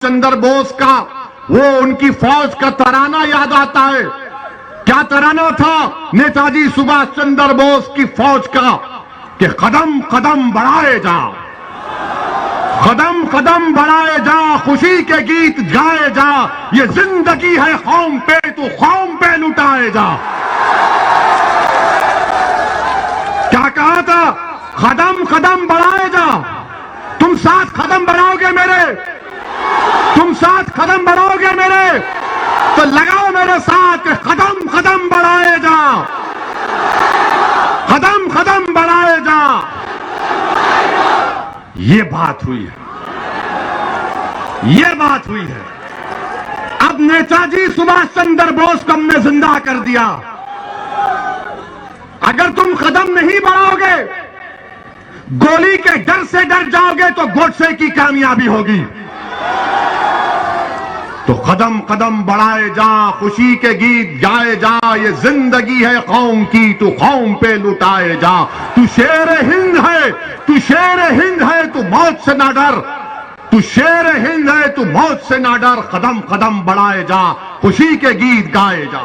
चंद्र बोस का वो उनकी फौज का तराना याद आता है। क्या तराना था नेताजी सुभाष चंद्र बोस की फौज का कि कदम कदम बढ़ाए जा, कदम कदम बढ़ाए जा, खुशी के गीत गाए जा, ये जिंदगी है कौम पे तो कौम पे लुटाए जा। क्या कहा था? कदम कदम बढ़ाए जा। तुम 7 कदम बढ़ाओगे मेरे, तुम 7 कदम बढ़ाओगे मेरे, तो लगाओ मेरे साथ कदम कदम बढ़ाए जा, कदम कदम बढ़ाए जा। ये बात हुई है, ये बात हुई है। अब नेताजी सुभाष चंद्र बोस को हमने जिंदा कर दिया। अगर तुम कदम नहीं बढ़ाओगे, गोली के डर से डर जाओगे तो गोडसे की कामयाबी होगी। तो कदम कदम बढ़ाए जा, खुशी के गीत गाए जा, ये जिंदगी है कौम की तो कौम पे लुटाए जा। तू शेर हिंद है, तू शेर हिंद है, तू मौत से ना डर, तू शेर हिंद है, तू मौत से ना डर। कदम कदम बढ़ाए जा, खुशी के गीत गाए जा।